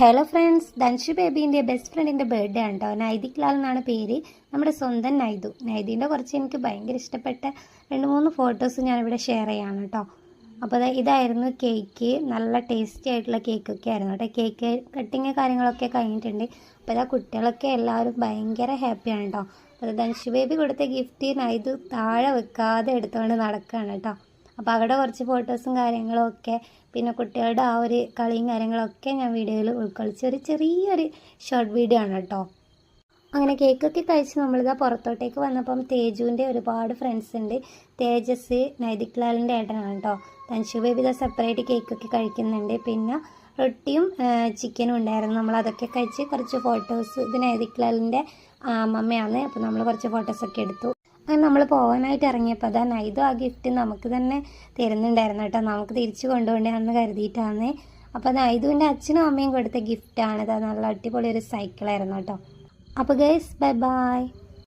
Hello friends, ധൻഷു ബേബീൻ്റെ best ഫ്രണ്ടിൻ്റെ birthday ആണ് കേട്ടോ. നൈതിക് ലാൽ എന്നാണ് പേര്. നമ്മുടെ സ്വന്തം നൈദീൻ്റെ കുറച്ച് എനിക്ക് ഭയങ്കര ഇഷ്ടപ്പെട്ട 2-3 ഫോട്ടോസ് ഞാനിവിടെ ഷെയർ ചെയ്യാണ് കേട്ടോ. അപ്പോൾ ഇതായിരുന്നു കേക്ക്. നല്ല ടേസ്റ്റി ആയിട്ടുള്ള കേക്കൊക്കെ ആയിരുന്നു കേട്ടോ. കേക്ക് കട്ടിങ് കാര്യങ്ങളൊക്കെ കഴിഞ്ഞിട്ടുണ്ട്. അപ്പോൾ കുട്ടികളൊക്കെ എല്ലാവരും ഭയങ്കര ഹാപ്പിയാണ് കേട്ടോ. അപ്പോൾ ധൻഷു ബേബി കൊടുത്ത ഗിഫ്റ്റ് നൈദു താഴെ വെക്കാതെ എടുത്തുകൊണ്ട് നടക്കുകയാണ് കേട്ടോ. അപ്പോൾ അവിടെ കുറച്ച് ഫോട്ടോസും കാര്യങ്ങളും ഒക്കെ, പിന്നെ കുട്ടികളുടെ ആ ഒരു കളിയും കാര്യങ്ങളൊക്കെ ഞാൻ വീഡിയോയിൽ ഉൾക്കൊള്ളിച്ച ഒരു ചെറിയൊരു ഷോർട്ട് വീഡിയോ ആണ് കേട്ടോ. അങ്ങനെ കേക്കൊക്കെ കഴിച്ച് നമ്മളിതാ പുറത്തോട്ടേക്ക് വന്നപ്പം തേജുവിൻ്റെ ഒരുപാട് ഫ്രണ്ട്സ് ഉണ്ട്. തേജസ് നൈതിക് ലാലിൻ്റെ ഏട്ടനാണ് കേട്ടോ. ധൻഷു ബേബി ഇതാ സെപ്പറേറ്റ് കേക്കൊക്കെ കഴിക്കുന്നുണ്ട്. പിന്നെ റൊട്ടിയും ചിക്കനും ഉണ്ടായിരുന്നു. നമ്മളതൊക്കെ കഴിച്ച് കുറച്ച് ഫോട്ടോസ്, ഇത് നൈതിക് ലാലിൻ്റെ അമ്മമ്മയാണ്. അപ്പോൾ നമ്മൾ കുറച്ച് ഫോട്ടോസൊക്കെ എടുത്തു. അങ്ങനെ നമ്മൾ പോകാനായിട്ട് ഇറങ്ങിയപ്പോൾ അതാ നൈദു ആ ഗിഫ്റ്റ് നമുക്ക് തന്നെ തരുന്നുണ്ടായിരുന്നു കേട്ടോ. നമുക്ക് തിരിച്ചു കൊണ്ടുപോകണമെന്ന് കരുതിയിട്ടാണ്. അപ്പോൾ നൈദുവിൻ്റെ അച്ഛനും അമ്മയും കൊടുത്ത ഗിഫ്റ്റാണിത്. നല്ല അടിപൊളി ഒരു സൈക്കിളായിരുന്നു കേട്ടോ. അപ്പോൾ ഗൈസ്, ബൈ ബൈ.